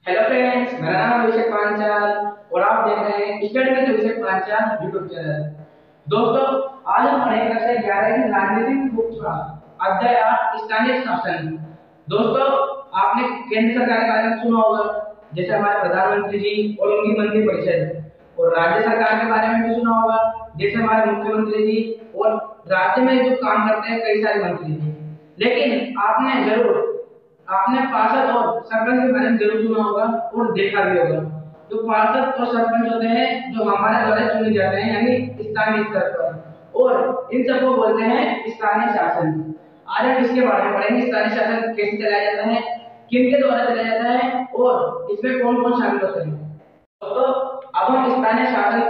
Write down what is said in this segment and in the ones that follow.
Hello friends, मेरा नाम अभिषेक पांचाल और आप देख रहे हैं study with Abhishek Panchal YouTube channel. दोस्तों, आज हम पढ़ेंगे कक्षा 11 की राजनीतिक बुक का अध्याय 8 स्थानीय शासन। दोस्तों, आपने केंद्र सरकार के बारे में सुना होगा, जैसे हमारे प्रधानमंत्री जी और उनकी मंत्रिपरिषद, और राज्य सरकार के बारे में भी सुना होगा, जैसे हमारे मुख्यमंत्री जी और राज्य में जो काम करते हैं कई सारे मंत्री जी। लेकिन आपने पार्षद और सरपंच के बारे में जरूर सुना होगा और देखा भी होगा। जो पार्षद और सरपंच होते हैं जो हमारे द्वारा चुने जाते हैं यानी स्थानीय स्तर पर, और इन सबको बोलते हैं स्थानीय शासन। आज हम इसके बारे में पढ़ेंगे, स्थानीय शासन कैसे चलाया जाता है, किनके द्वारा चलाया जाता है और इसमें कौन कौन शामिल होते हैं। तो अब हम स्थानीय शासन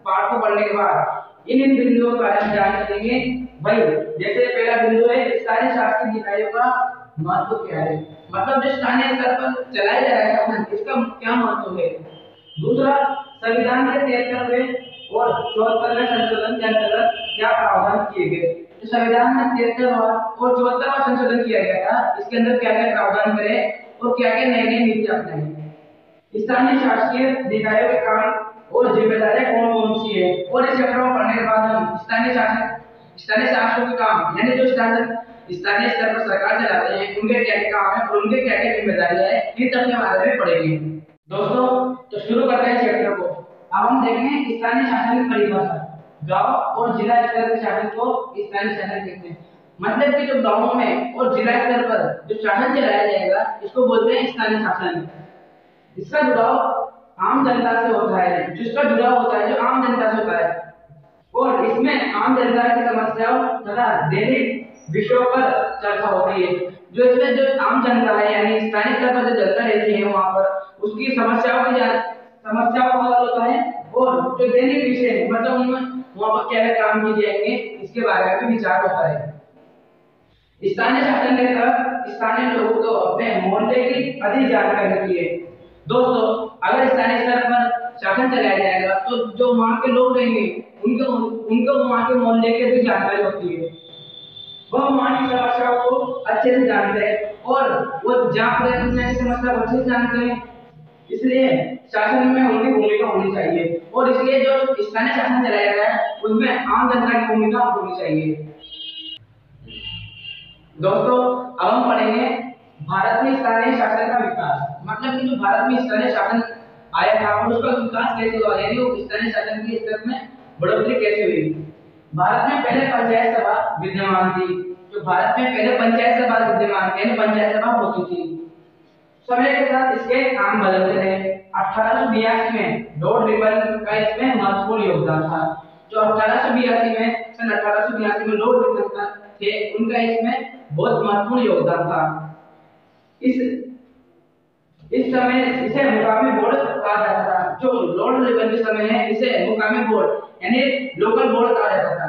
पाठ को पढ़ने के बाद इन बिंदुओं के बारे में जान सकेंगे। भाई, जैसे पहला बिंदु है स्थानीय शासकीय निकायों का महत्व क्या है, मतलब जो स्थानीय स्तर पर चलाया जा रहा है शासन, इसका क्या महत्व है। दूसरा, संविधान के 73वें और 74वें संशोधन के अंतर्गत क्या प्रावधान किए गए। तो संविधान में 73वां और 74वां संशोधन किया गया था, इसके अंदर क्या क्या प्रावधान करे और क्या क्या नई नई नीति अपनाई। स्थानीय शासकीय निकायों के काम और जिम्मेदारियां कौन कौन सी है, और इस चैप्टर को पढ़ने के बाद हम स्थानीय शासकों के काम यानी जो स्थानीय स्तर पर सरकार चलाते हैं उनके क्या क्या काम है और उनके क्या क्या जिम्मेदारियां है, इन सब के बारे में पढ़ेंगे। दोस्तों, तो शुरू करते हैं चैप्टर को। अब हम देखेंगे स्थानीय शासन की परिभाषा। गांव और जिला स्तर के शासन को स्थानीय शासन कहते हैं, मतलब कि जो गांवों में और जिला स्तर पर जो शासन चलाया जाएगा इसको बोलते हैं स्थानीय शासन। इसका जुड़ाव आम जनता से होता है, जिसका जुड़ाव होता है जो आम जनता से होता है, और इसमें आम जनता की समस्याओं तथा दैनिक विषयों पर चर्चा होती है। जो इसमें जो आम जनता है यानी स्थानीय स्तर पर जो जनता रहती है वहां पर उसकी समस्याओं का हल होता है, और जो दैनिक विषय मतलब उनमें वहां पर क्या क्या काम किए जाएंगे इसके बारे में भी विचार होता है। स्थानीय शासन के तहत स्थानीय लोगों को अपने मोहल्ले की अधिक जानकारी होती है। दोस्तों, अगर स्थानीय स्तर पर शासन चलाया जाएगा तो जो वहां के लोग रहेंगे उनको वहां के मोहल्ले की भी जानकारी होती है, वह वहां की समस्याओं को अच्छे से जानते हैं और वो जहाँ पर उनकी समस्या को अच्छे से जानते हैं, इसलिए शासन में उनकी भूमिका होनी चाहिए, और इसलिए जो स्थानीय शासन चलाया जाता है उसमें आम जनता की भूमिका होनी चाहिए। दोस्तों, अब हम पढ़ेंगे भारत में स्थानीय शासन का विकास, मतलब कि जो भारत में स्थानीय शासन आया था और उसका विकास कैसे हुआ, यानी वो स्थानीय शासन की स्तर में बढ़ोतरी कैसे हुई। भारत में पहले पंचायत सभा विद्यमान थी। जो भारत में पहले पंचायत सभा विद्यमान थी यानी पंचायत सभा होती थी, समय के साथ इसके काम बदलते रहे। 1882 में लॉर्ड रिपन का इसमें महत्वपूर्ण योगदान था। जो 1882 में सन 1882 में लॉर्ड रिपन थे, उनका इसमें बहुत महत्वपूर्ण योगदान था। इस समय इसे मुकामी बोर्ड कहा जाता था। जो लॉर्ड रिपन के समय है इसे मुकामी बोर्ड यानी लोकल बोर्ड कहा जाता था।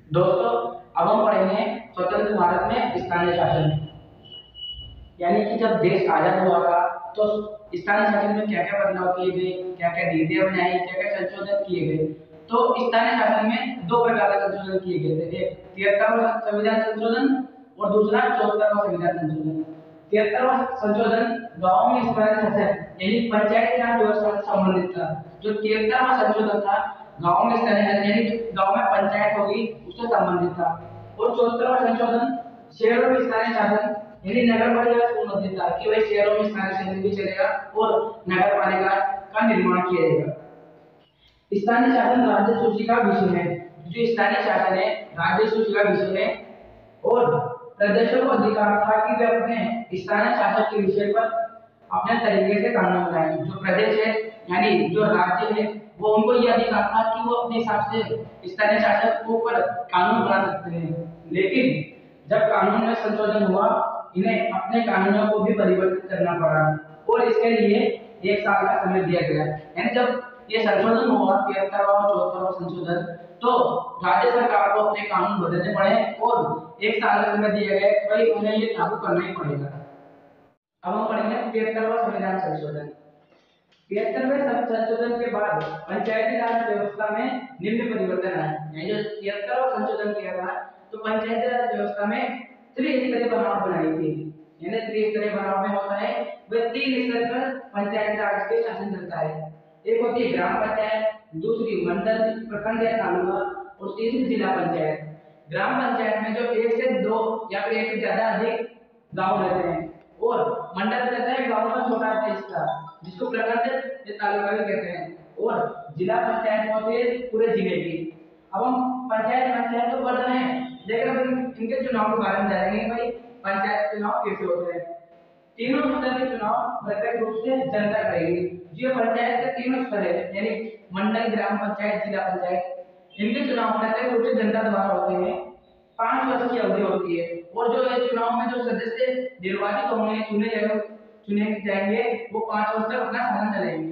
दोस्तों, अब हम पढ़ेंगे स्वतंत्र भारत में स्थानीय शासन, यानी कि जब देश आजाद हुआ था तो स्थानीय शासन में क्या क्या बदलाव किए गए, क्या क्या नीतियां बनाई, क्या क्या संशोधन किए गए। तो स्थानीय शासन में दो प्रकार के संशोधन किए गए थे, एक 73वां संविधान संशोधन और दूसरा 74वां संविधान संशोधन। 73वां संशोधन गांव में स्थानीय शासन यानी पंचायती राज व्यवस्था से संबंधित था। जो 73वां संशोधन था गांव में स्थानीय शासन यानी गांव में पंचायत होगी उससे संबंधित था, और 74वां संशोधन शहरों में स्थानीय शासन यानी नगर पालिका से संबंधित था कि भाई शहरों में स्थानीय शासन भी चलेगा और नगर पालिका का निर्माण किया जाएगा। स्थानीय शासन राज्य सूची का विषय है। जो स्थानीय शासन है राज्य सूची का विषय है, और प्रदेशों को अधिकार था कि वे अपने स्थानीय शासन के विषय पर अपने तरीके से कानून बनाएं। जो प्रदेश है यानी जो राज्य है वो उनको यह अधिकार था कि वो अपने हिसाब से स्थानीय शासन के ऊपर कानून बना सकते हैं। लेकिन जब कानून में संशोधन हुआ इन्हें अपने कानूनों को भी परिवर्तित करना पड़ा, और इसके लिए 1 साल का समय दिया गया। यानी जब ये संशोधन हुआ 73वां और 74वां संशोधन, तो राज्य सरकार को अपने कानून बदलने पड़े और 1 साल का समय दिया गया, भाई उन्हें ये लागू करना ही पड़ेगा। अब हम पढ़ेंगे 73वां संविधान संशोधन। 73वें संशोधन के बाद पंचायती राज व्यवस्था में निम्न परिवर्तन आए। यानी जो 73वां संशोधन किया था तो पंचायती राज व्यवस्था में त्रिस्तरीय बनावट बनाई थी, यानी त्रिस्तरीय बनाव में होता है, वह 3 स्तर पर पंचायत राज के शासन चलता है। एक होती है ग्राम पंचायत, दूसरी मंडल, प्रखंड या तालुका और तीसरी जिला पंचायत। ग्राम पंचायत में जो 1 से 2 या फिर 1 से ज्यादा अधिक गांव रहते हैं, और मंडल रहता है गांव का छोटा हिस्सा जिसको प्रखंड या तालुका भी कहते हैं, और जिला पंचायत होती है पूरे जिले की। अब हम पंचायत तो पढ़ रहे हैं, लेकिन अब इनके चुनाव के बारे में जानेंगे भाई पंचायत चुनाव कैसे होते हैं। तीनों स्तर के चुनाव प्रत्यक्ष रूप से जनता करेगी। जो पंचायत के तीनों स्तर है यानी मंडल, ग्राम पंचायत, जिला पंचायत, इनके चुनाव प्रत्यक्ष रूप से जनता द्वारा होते हैं। 5 वर्ष की अवधि होती है, और जो है चुनाव में जो सदस्य निर्वाचित होंगे, चुने जाएंगे, वो 5 वर्ष तक अपना शासन चलाएंगे।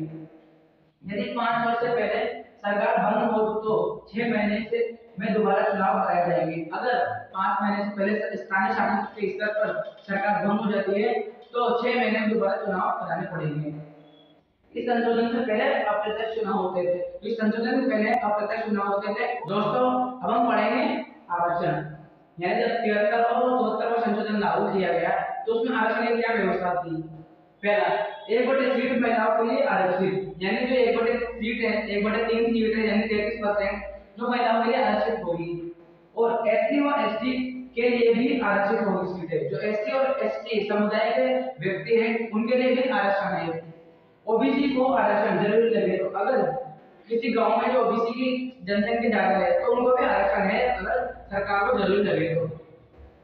यदि 5 वर्ष से पहले सरकार भंग हो तो 6 महीने से में दोबारा चुनाव कराए जाएंगे। अगर 5 महीने से पहले स्थानीय शासन के स्तर पर सरकार भंग हो जाती है तो 6 महीने में दोबारा चुनाव कराने पड़ेंगे। इस संशोधन से पहले अप्रत्यक्ष चुनाव होते थे। इस संशोधन से पहले अप्रत्यक्ष चुनाव होते थे। दोस्तों अब हम पढ़ेंगे आरक्षण। यानी जब 73 और 74 में संशोधन लागू किया गया तो उसमें आरक्षण की क्या व्यवस्था थी। पहला, 1/3 सीट महिलाओं के लिए आरक्षित, यानी जो 1/3 सीट है, 1/3 सीट है यानी 33% जो महिलाओं के लिए आरक्षित होगी। और एससी व एसटी के लिए भी आरक्षित होगी सीटें। जो एससी और एसटी समुदाय के व्यक्ति हैं उनके लिए भी आरक्षण है। ओबीसी को आरक्षण जरूर लगे, तो अगर किसी गांव में जो ओबीसी की जनसंख्या ज्यादा है तो उनको भी आरक्षण है अगर सरकार को जरूर लगे तो।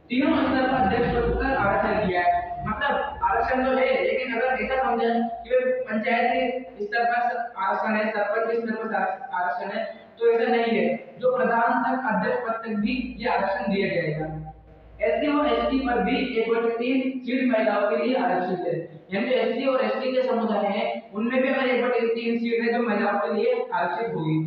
तीनों स्तर पर अध्यक्ष पद पर आरक्षण किया है, मतलब आरक्षण तो है, लेकिन अगर ऐसा समझे कि पंचायत स्तर पर आरक्षण है, सरपंच के स्तर पर आरक्षण है, तो ऐसा नहीं है। जो प्रधान तक अध्यक्ष पद तक भी ये आरक्षण दिया जाएगा। एससी और एसटी पर भी 1/3 सीट महिलाओं के लिए आरक्षित है, यानी एससी और एसटी के समुदाय हैं उनमें भी अगर 1/3 सीट है जो महिलाओं के लिए आरक्षित होगी।